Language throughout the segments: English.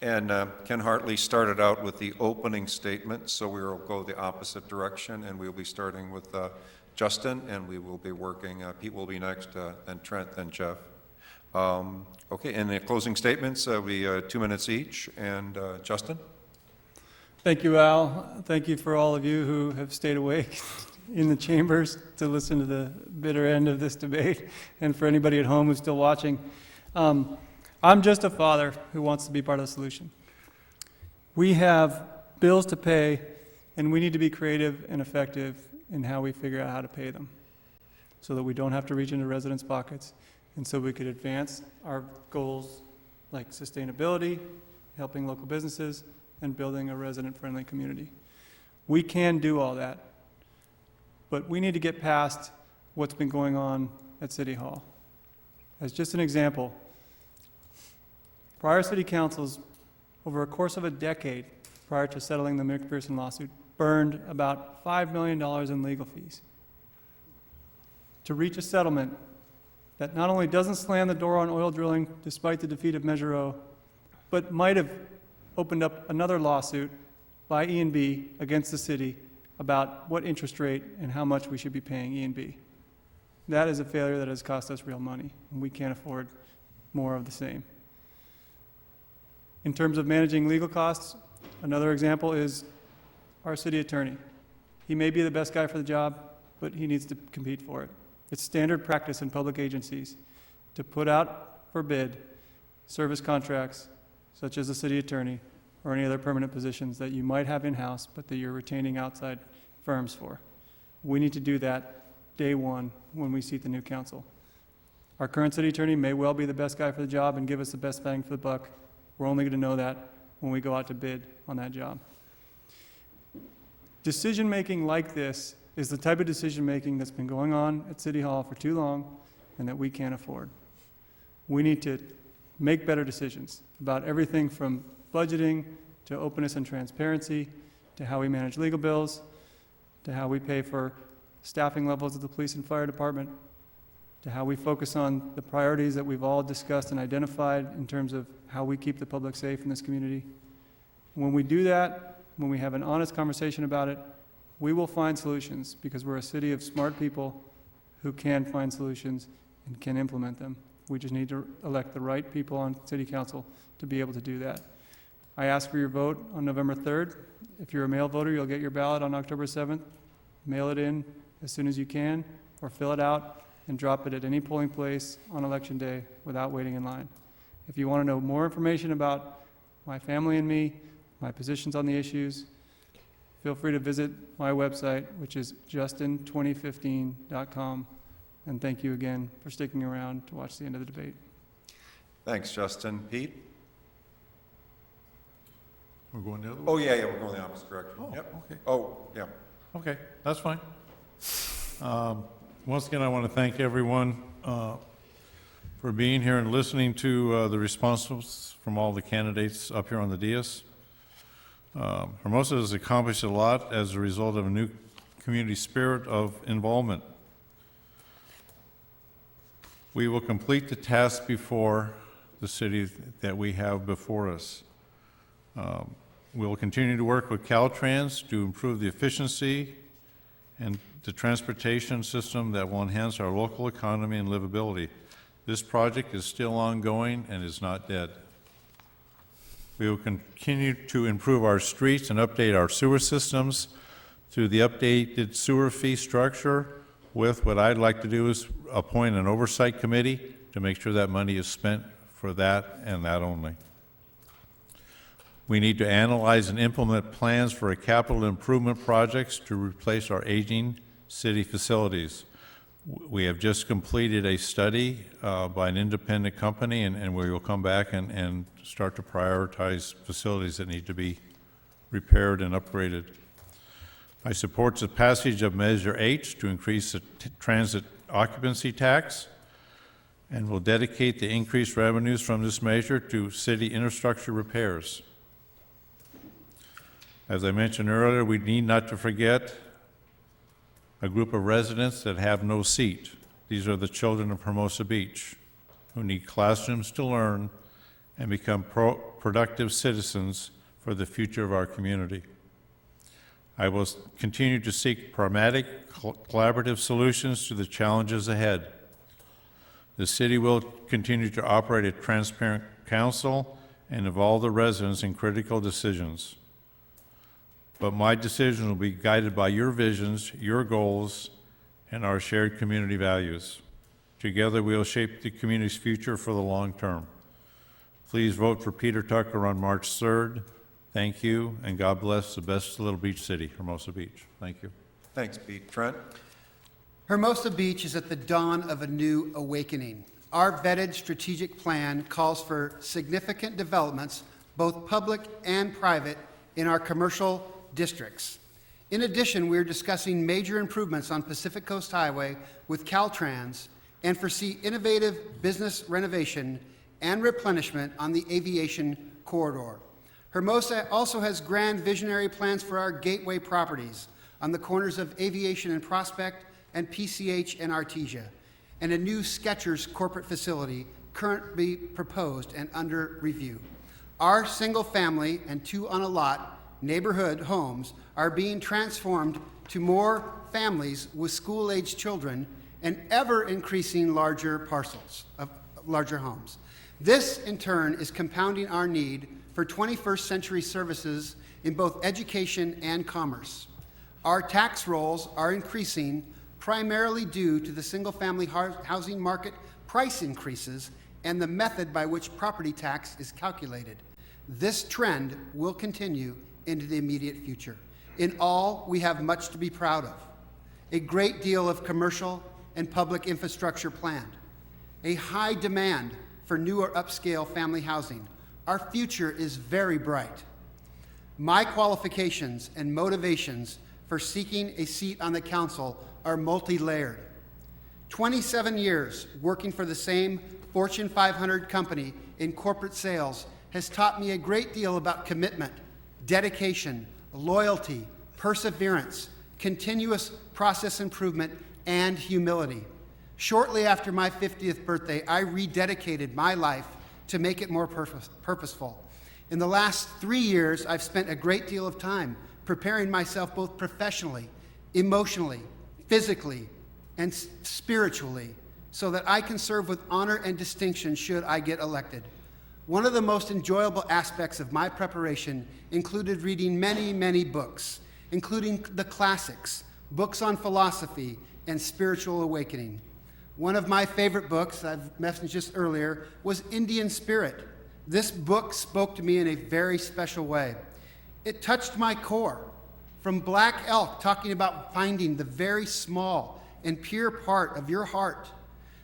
And Ken Hartley started out with the opening statement, so we will go the opposite direction, and we'll be starting with Justin, and we will be working, Pete will be next, then Trent, then Jeff. Okay, and the closing statements will be 2 minutes each, and Justin? Thank you, Al. Thank you for all of you who have stayed awake in the chambers to listen to the bitter end of this debate, and for anybody at home who's still watching. I'm just a father who wants to be part of the solution. We have bills to pay, and we need to be creative and effective in how we figure out how to pay them so that we don't have to reach into residents' pockets, and so we could advance our goals like sustainability, helping local businesses, and building a resident-friendly community. We can do all that, but we need to get past what's been going on at City Hall. As just an example, prior city councils, over a course of a decade prior to settling the McPherson lawsuit, burned about $5 million in legal fees to reach a settlement that not only doesn't slam the door on oil drilling despite the defeat of Measure O, but might have opened up another lawsuit by E&B against the city about what interest rate and how much we should be paying E&B. That is a failure that has cost us real money, and we can't afford more of the same. In terms of managing legal costs, another example is our city attorney. He may be the best guy for the job, but he needs to compete for it. It's standard practice in public agencies to put out for bid service contracts such as the city attorney or any other permanent positions that you might have in-house but that you're retaining outside firms for. We need to do that day one when we seat the new council. Our current city attorney may well be the best guy for the job and give us the best bang for the buck. We're only going to know that when we go out to bid on that job. Decision-making like this is the type of decision-making that's been going on at City Hall for too long and that we can't afford. We need to make better decisions about everything from budgeting to openness and transparency to how we manage legal bills to how we pay for staffing levels of the police and fire department to how we focus on the priorities that we've all discussed and identified in terms of how we keep the public safe in this community. When we do that, when we have an honest conversation about it, we will find solutions because we're a city of smart people who can find solutions and can implement them. We just need to elect the right people on city council to be able to do that. I ask for your vote on November 3rd. If you're a mail voter, you'll get your ballot on October 7th. Mail it in as soon as you can or fill it out and drop it at any polling place on Election Day without waiting in line. If you want to know more information about my family and me, my positions on the issues, feel free to visit my website, which is justin2015.com. And thank you again for sticking around to watch the end of the debate. Thanks, Justin. Pete? We're going the other way? Oh, yeah, we're going the opposite direction. Oh, Yep. okay. Oh, yeah. Okay, that's fine. Once again, I want to thank everyone for being here and listening to the responses from all the candidates up here on the dais. Hermosa has accomplished a lot as a result of a new community spirit of involvement. We will complete the task before the city that we have before us. We will continue to work with Caltrans to improve the efficiency and the transportation system that will enhance our local economy and livability. This project is still ongoing and is not dead. We will continue to improve our streets and update our sewer systems through the updated sewer fee structure with what I'd like to do is appoint an oversight committee to make sure that money is spent for that and that only. We need to analyze and implement plans for capital improvement projects to replace our aging city facilities. We have just completed a study by an independent company, and we will come back and start to prioritize facilities that need to be repaired and upgraded. I support the passage of Measure H to increase the transit occupancy tax, and will dedicate the increased revenues from this measure to city infrastructure repairs. As I mentioned earlier, we need not to forget a group of residents that have no seat. These are the children of Hermosa Beach who need classrooms to learn and become productive citizens for the future of our community. I will continue to seek pragmatic, collaborative solutions to the challenges ahead. The city will continue to operate a transparent council and involve the residents in critical decisions. But my decisions will be guided by your visions, your goals, and our shared community values. Together, we will shape the community's future for the long term. Please vote for Peter Tucker on March 3rd. Thank you, and God bless the best little beach city, Hermosa Beach. Thank you. Thanks, Pete. Trent? Hermosa Beach is at the dawn of a new awakening. Our vetted strategic plan calls for significant developments, both public and private, in our commercial districts. In addition, we are discussing major improvements on Pacific Coast Highway with Caltrans and foresee innovative business renovation and replenishment on the aviation corridor. Hermosa also has grand visionary plans for our gateway properties on the corners of Aviation and Prospect and PCH and Artesia, and a new Skechers corporate facility currently proposed and under review. Our single-family and 2-on-a-lot neighborhood homes are being transformed to more families with school-aged children and ever-increasing larger parcels of larger homes. This, in turn, is compounding our need for 21st century services in both education and commerce. Our tax rolls are increasing primarily due to the single-family housing market price increases and the method by which property tax is calculated. This trend will continue into the immediate future. In all, we have much to be proud of. A great deal of commercial and public infrastructure planned. A high demand for new or upscale family housing. Our future is very bright. My qualifications and motivations for seeking a seat on the council are multi-layered. 27 years working for the same Fortune 500 company in corporate sales has taught me a great deal about commitment, dedication, loyalty, perseverance, continuous process improvement, and humility. Shortly after my 50th birthday, I rededicated my life to make it more purposeful. In the last 3 years, I've spent a great deal of time preparing myself both professionally, emotionally, physically, and spiritually so that I can serve with honor and distinction should I get elected. One of the most enjoyable aspects of my preparation included reading many, many books, including the classics, books on philosophy and spiritual awakening. One of my favorite books, I've mentioned just earlier, was Indian Spirit. This book spoke to me in a very special way. It touched my core, from Black Elk talking about finding the very small and pure part of your heart,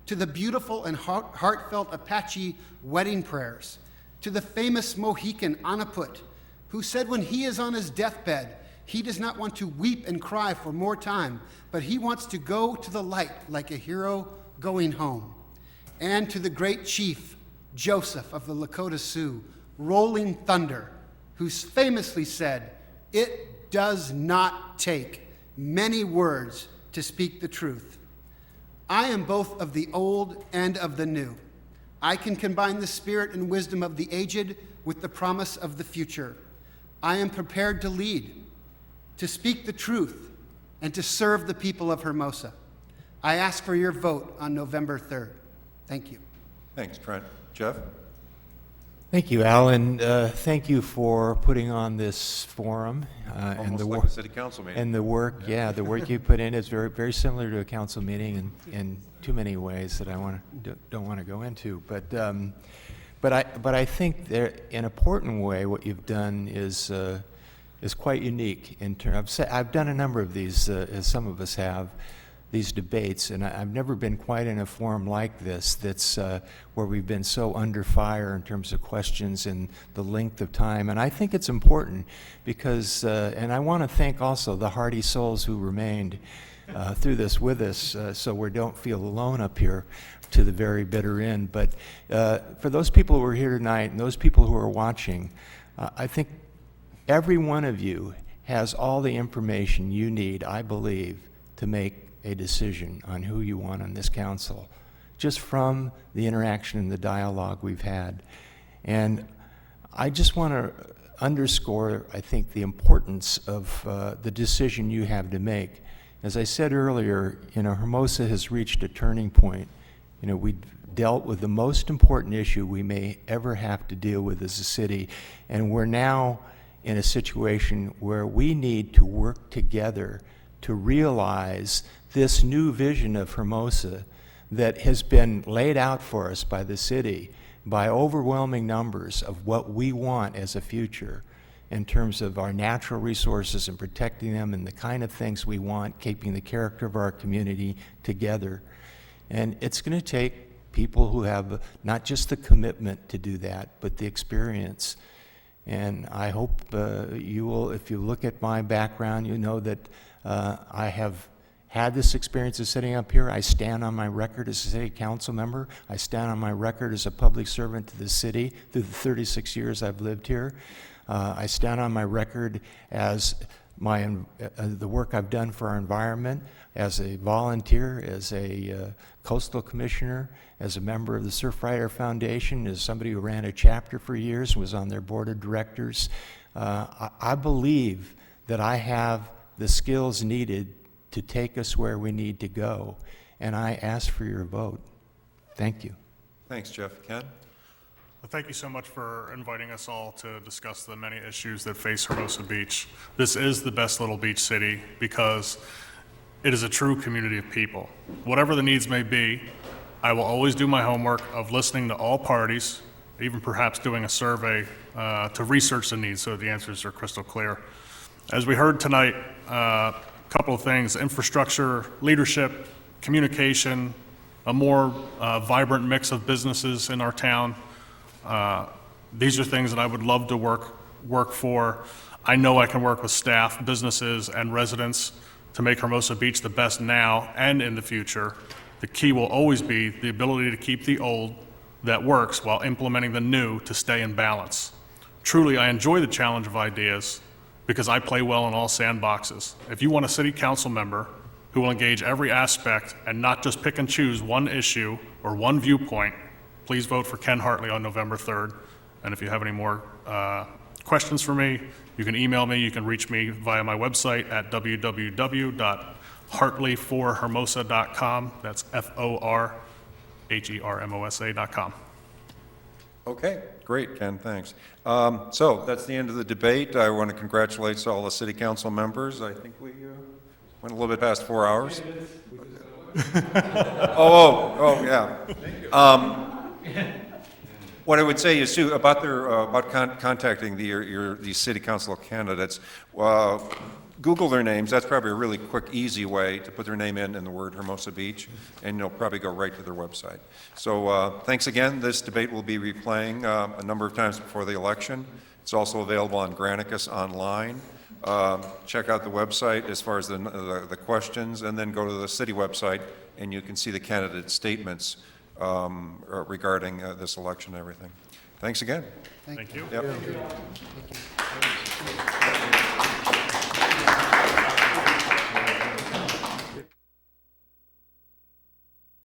to the beautiful and heartfelt Apache wedding prayers, to the famous Mohican Anaput, who said when he is on his deathbed, he does not want to weep and cry for more time, but he wants to go to the light like a hero going home. And to the great chief, Joseph of the Lakota Sioux, Rolling Thunder, who famously said, "It does not take many words to speak the truth." I am both of the old and of the new. I can combine the spirit and wisdom of the aged with the promise of the future. I am prepared to lead, to speak the truth, and to serve the people of Hermosa. I ask for your vote on November 3rd. Thank you. Thanks, Trent. Jeff? Thank you, Alan. Thank you for putting on this forum and Almost the like work a city council meeting. and the work. Yeah, the work you put in is very, very similar to a council meeting in too many ways that I don't want to go into. But I think there, in an important way, what you've done is quite unique. I've done a number of these, as some of us have, these debates, and I've never been quite in a forum like this that's where we've been so under fire in terms of questions and the length of time. And I think it's important because, and I want to thank also the hardy souls who remained through this with us, so we don't feel alone up here to the very bitter end. But for those people who are here tonight and those people who are watching, I think every one of you has all the information you need, I believe, to make a decision on who you want on this council, just from the interaction and the dialogue we've had. And I just want to underscore, I think, the importance of the decision you have to make. As I said earlier, Hermosa has reached a turning point. We dealt with the most important issue we may ever have to deal with as a city, and we're now in a situation where we need to work together to realize this new vision of Hermosa that has been laid out for us by the city by overwhelming numbers of what we want as a future in terms of our natural resources and protecting them and the kind of things we want, keeping the character of our community together. And it's going to take people who have not just the commitment to do that, but the experience. And I hope you will, if you look at my background, you know that I have had this experience of sitting up here. I stand on my record as a city council member. I stand on my record as a public servant to the city through the 36 years I've lived here. I stand on my record as the work I've done for our environment, as a volunteer, as a coastal commissioner, as a member of the Surfrider Foundation, as somebody who ran a chapter for years and was on their board of directors. I believe that I have the skills needed to take us where we need to go, and I ask for your vote. Thank you. Thanks, Jeff. Ken? Well, thank you so much for inviting us all to discuss the many issues that face Hermosa Beach. This is the best little beach city because it is a true community of people. Whatever the needs may be, I will always do my homework of listening to all parties, even perhaps doing a survey to research the needs so that the answers are crystal clear. As we heard tonight, a couple of things: infrastructure, leadership, communication, a more vibrant mix of businesses in our town. These are things that I would love to work for. I know I can work with staff, businesses, and residents to make Hermosa Beach the best now and in the future. The key will always be the ability to keep the old that works while implementing the new to stay in balance. Truly, I enjoy the challenge of ideas because I play well in all sandboxes. If you want a city council member who will engage every aspect and not just pick and choose one issue or one viewpoint, please vote for Ken Hartley on November 3rd. And if you have any more questions for me, you can email me. You can reach me via my website at www.hartleyforhermosa.com. That's FORHERMOSA.com. Okay, great, Ken, thanks. So that's the end of the debate. I want to congratulate all the city council members. I think we went a little bit past 4 hours. Yeah. What I would say is too about contacting these city council candidates. Google their names. That's probably a really quick, easy way to put their name in the word Hermosa Beach, and you'll probably go right to their website. So thanks again. This debate will be replaying a number of times before the election. It's also available on Granicus online. Check out the website as far as the questions, and then go to the city website, and you can see the candidate statements regarding this election and everything. Thanks again. Thank you. Yep. Thank you.